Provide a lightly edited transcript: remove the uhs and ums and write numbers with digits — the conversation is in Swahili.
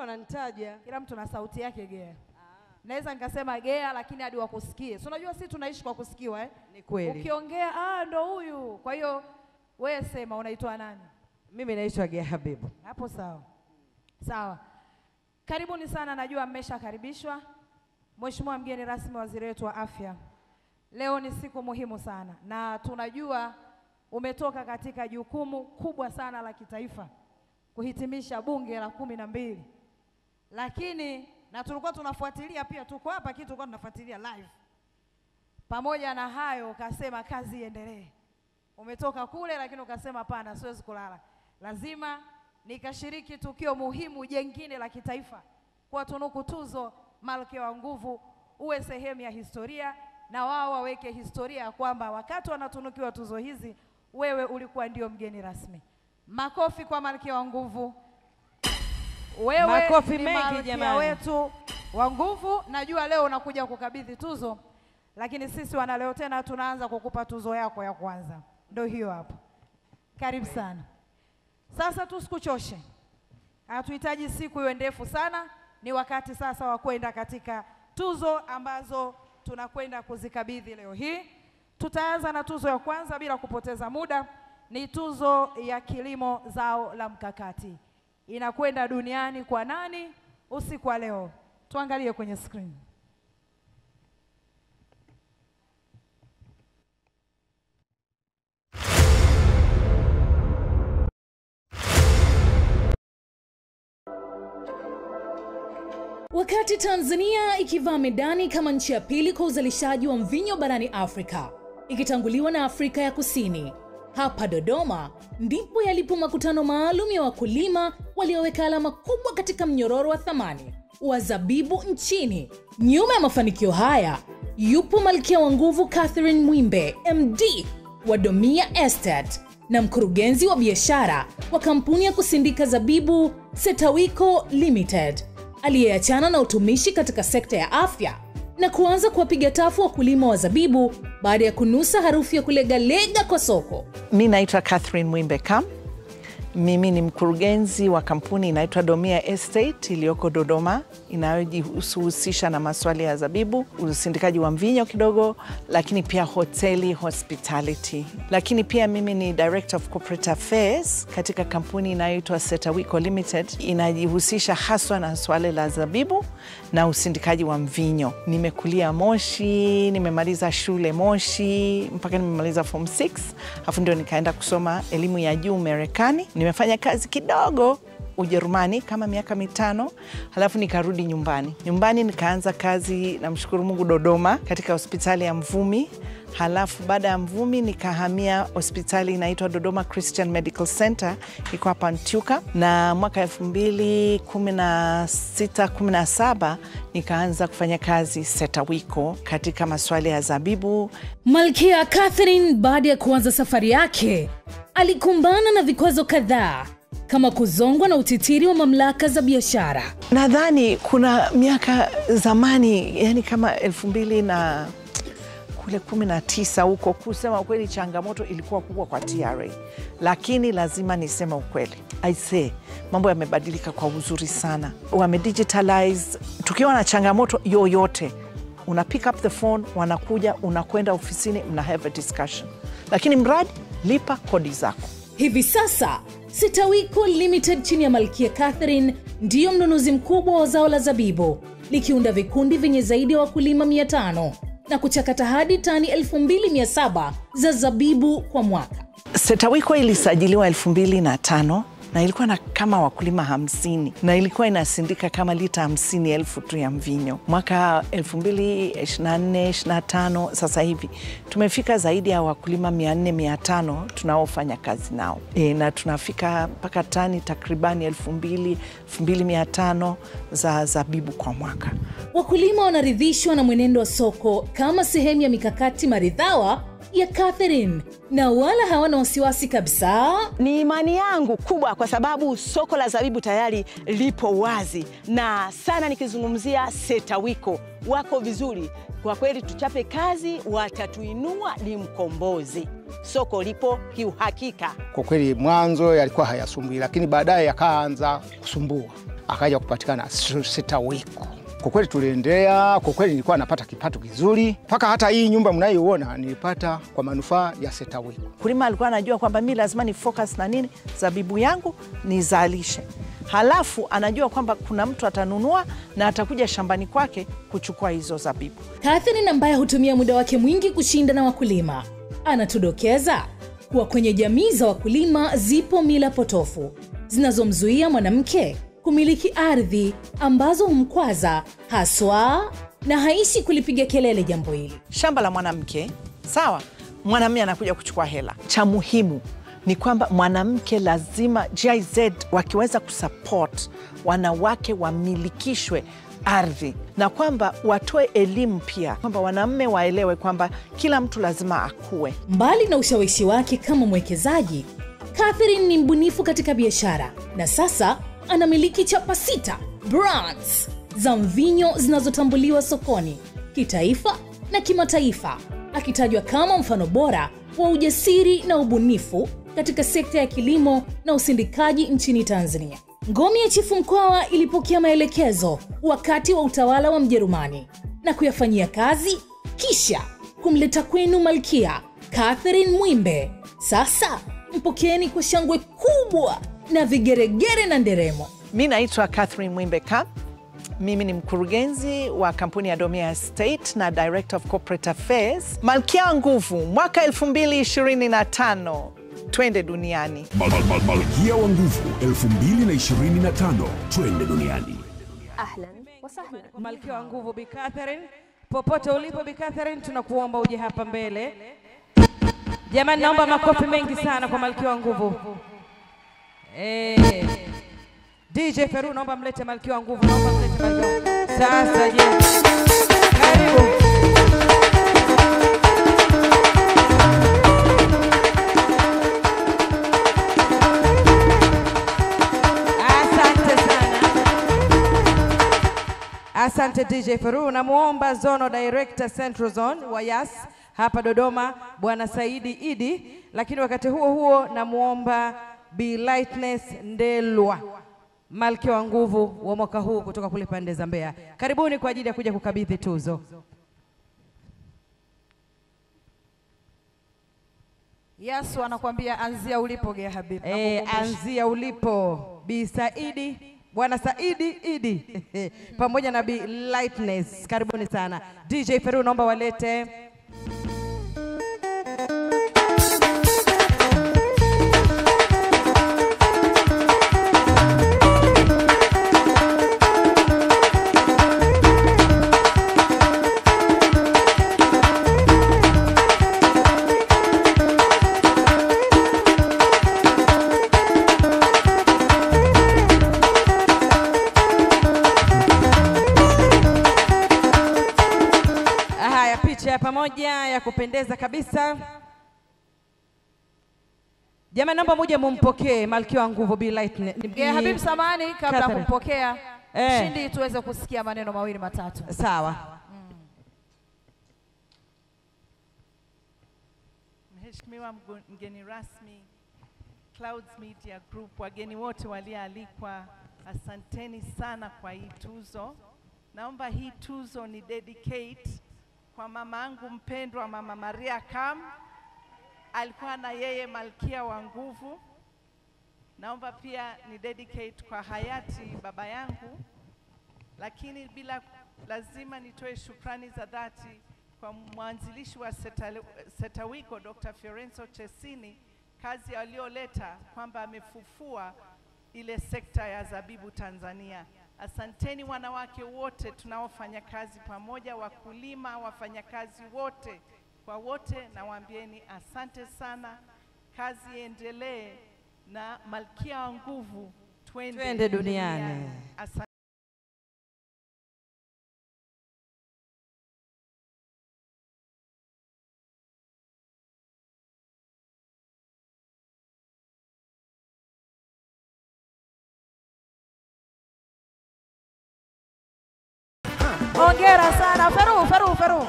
wananitaja. Kila mtu na sauti yake Gea. Naweza nikasema Gea lakini hadi wakusikie. So unajua sisi tunaishi kwa kusikiwa Ni kweli. Ukiongea ndo huyu. Kwa hiyo wewe sema unaitwa nani? Mimi naitwa Gea Habibu. Hapo sawa. Sawa. Karibuni sana, najua mmeshakaribishwa. Mheshimiwa mgeni rasmi, waziri wetu wa afya. Leo ni siku muhimu sana na tunajua umetoka katika jukumu kubwa sana la kitaifa kuhitimisha bunge la 12. Lakini na tulikuwa tunafuatilia pia, tuko hapa kitu tulikuwa tunafuatilia live. Pamoja na hayo ukasema kazi iendelee. Umetoka kule lakini ukasema hapana, siwezi kulala. Lazima nikashiriki tukio muhimu jengine la kitaifa kwa tunuku tuzo Malkia wa Nguvu, uwe sehemu ya historia na wao waweke historia kwamba wakati wanatunukiwa tuzo hizi wewe ulikuwa ndio mgeni rasmi. Makofi kwa Malkia wa Nguvu. Wewe Makofi ni mengi Malkia jamani. wetu wa Nguvu. Najua leo unakuja kukabidhi tuzo, lakini sisi wana leo tena tunaanza kukupa tuzo yako ya kwanza. Ndio hiyo hapo. Karibu sana. Sasa tusikuchoshe. Hatuhitaji siku iwe ndefu sana. Ni wakati sasa wa kwenda katika tuzo ambazo tunakwenda kuzikabidhi leo hii. Tutaanza na tuzo ya kwanza bila kupoteza muda. Ni tuzo ya kilimo zao la mkakati. Inakwenda duniani kwa nani usiku wa leo? Tuangalie kwenye screen. Wakati Tanzania ikivaa medani kama nchi ya pili kwa uzalishaji wa mvinyo barani Afrika, ikitanguliwa na Afrika ya Kusini, hapa Dodoma ndipo yalipo makutano maalum ya wakulima walioweka alama kubwa katika mnyororo wa thamani wa zabibu nchini. Nyuma ya mafanikio haya yupo Malkia wa Nguvu Catherine Mwimbe, MD wa Domia Estate na mkurugenzi wa biashara wa kampuni ya kusindika zabibu Setawiko Limited, aliyeachana na utumishi katika sekta ya afya na kuanza kuwapiga tafu wakulima wa zabibu baada ya kunusa harufu ya kulegalega kwa soko. Mimi naitwa Catherine Mwimbe Kam. Mimi ni mkurugenzi wa kampuni inaitwa Domia Estate iliyoko Dodoma, inayojihusisha na masuala ya zabibu, usindikaji wa mvinyo kidogo, lakini pia hoteli, hospitality. Lakini pia mimi ni Director of Corporate Affairs katika kampuni inayoitwa Setawiko Limited, inajihusisha haswa na swala la zabibu na usindikaji wa mvinyo. Nimekulia Moshi, nimemaliza shule Moshi mpaka nimemaliza form 6, afu ndio nikaenda kusoma elimu ya juu Marekani. Nimefanya kazi kidogo Ujerumani kama miaka 5, halafu nikarudi nyumbani. Nyumbani nikaanza kazi, namshukuru Mungu, Dodoma katika hospitali ya Mvumi. Halafu baada ya Mvumi nikahamia hospitali inaitwa Dodoma Christian Medical Center, iko hapa Ntyuka, na mwaka 2016-17 nikaanza kufanya kazi Setawiko katika masuala ya zabibu. Malkia Catherine baada ya kuanza safari yake alikumbana na vikwazo kadhaa kama kuzongwa na utitiri wa mamlaka za biashara. Nadhani kuna miaka zamani, yani kama 2019 huko, kusema ukweli changamoto ilikuwa kubwa kwa TRA. Lakini lazima niseme ukweli, I say mambo yamebadilika kwa uzuri sana. Wamedigitalize. Tukiwa na changamoto yoyote, una pick up the phone, wanakuja, unakwenda ofisini, mna have a discussion. Lakini mradi lipa kodi zako. Hivi sasa Setawiko Limited chini ya Malkia Catherine ndiyo mnunuzi mkubwa wa zao la zabibu, likiunda vikundi vyenye zaidi ya wakulima 500 na kuchakata hadi tani 2700 za zabibu kwa mwaka. Setawiko ilisajiliwa 2005 na ilikuwa na kama wakulima 50 na ilikuwa inasindika kama lita 50,000 tu ya mvinyo. Mwaka 2024-25 sasa hivi tumefika zaidi ya wakulima 400-500 tunaofanya kazi nao. Na tunafika mpaka tani takribani 2,000-2,500 za zabibu kwa mwaka. Wakulima wanaridhishwa na mwenendo wa soko kama sehemu ya mikakati maridhawa ya Catherine na wala hawana wasiwasi kabisa. Ni imani yangu kubwa kwa sababu soko la zabibu tayari lipo wazi, na sana nikizungumzia Setawiko wako vizuri. Kwa kweli tuchape kazi, watatuinua, ni mkombozi. Soko lipo kiuhakika. Kwa kweli mwanzo yalikuwa hayasumbui, lakini baadaye yakaanza kusumbua. Akaja kupatikana Setawiko. Kwa kweli tuliendelea, kwa kweli nilikuwa napata kipato kizuri. Mpaka hata hii nyumba mnayoiona nilipata kwa manufaa ya Setawiko. Kulima alikuwa anajua kwamba mimi lazima ni focus na nini, zabibu yangu nizalishe. Halafu anajua kwamba kuna mtu atanunua na atakuja shambani kwake kuchukua hizo zabibu. Catherine ambaye hutumia muda wake mwingi kushinda na wakulima, anatudokeza kuwa kwenye jamii za wakulima zipo mila potofu zinazomzuia mwanamke kumiliki ardhi ambazo humkwaza haswa, na haishi kulipiga kelele jambo hili. Shamba la mwanamke, sawa, mwanamume anakuja kuchukua hela. Cha muhimu ni kwamba mwanamke lazima GIZ wakiweza kusupport wanawake wamilikishwe ardhi, na kwamba watoe elimu pia kwamba wanaume waelewe kwamba kila mtu lazima akue. Mbali na ushawishi wake kama mwekezaji, Catherine ni mbunifu katika biashara, na sasa anamiliki chapa 6 brands za mvinyo zinazotambuliwa sokoni, kitaifa na kimataifa, akitajwa kama mfano bora wa ujasiri na ubunifu katika sekta ya kilimo na usindikaji nchini Tanzania. Ngome ya Chifu Mkwawa ilipokea maelekezo wakati wa utawala wa Mjerumani na kuyafanyia kazi, kisha kumleta kwenu Malkia Catherine Mwimbe. Sasa mpokeeni kwa shangwe kubwa na vigeregere na nderemo. Mimi naitwa Catherine Mwimbe Kam. Mimi ni mkurugenzi wa kampuni ya Domia Estate na Director of Corporate Affairs. Malkia wa Nguvu mwaka 2025. Twende duniani. Malkia wa Nguvu 2025. Twende duniani. Ahlan wa sahlan. Malkia wa Nguvu Bi Catherine, popote ulipo Bi Catherine, tunakuomba uje hapa mbele. Jamani, naomba makofi mengi sana kwa Malkia wa Nguvu. DJ Feru, naomba mlete Malkia wa Nguvu, naomba mlete Malkia wa Nguvu. Sasa je, karibu. Asante DJ Feru. Namuomba Zono Director Central Zone wa Yas hapa Dodoma, Bwana Saidi Idi. Lakini wakati huo huo namuomba Bi Lightness Ndelwa, Malkia wa Nguvu wa mwaka huu kutoka kule pande za Mbeya. Karibuni kwa ajili ya kuja kukabidhi tuzo. Yesu anakuambia anzia ulipo Gea Habib. Anzia ulipo Bi Saidi, Bwana Saidi Idi pamoja na Bi Lightness. Karibuni sana. DJ Feru, naomba walete. Pamoja ya kupendeza kabisa. Jamani, naomba moja mumpokee Malkia wa Nguvu Bi Lightness. Gea Habib, samani kabla kumpokea Shindi tuweze kusikia maneno mawili matatu. Sawa. Mheshimiwa mgeni rasmi, Clouds Media Group, wageni wote walioalikwa, asanteni sana kwa hii tuzo. Naomba hii tuzo ni dedicate kwa mama yangu mpendwa, Mama Maria Kam. Alikuwa na yeye Malkia wa Nguvu. Naomba pia ni dedicate kwa hayati baba yangu, lakini bila lazima nitoe shukrani za dhati kwa mwanzilishi wa Setawiko Dr. Fiorenzo Chesini, kazi aliyoleta kwamba amefufua ile sekta ya zabibu Tanzania. Asanteni wanawake wote tunaofanya kazi pamoja, wakulima, wafanyakazi wote, kwa wote nawaambieni asante sana. Kazi iendelee na Malkia wa Nguvu twende duniani. Asante. Hongera sana Feru.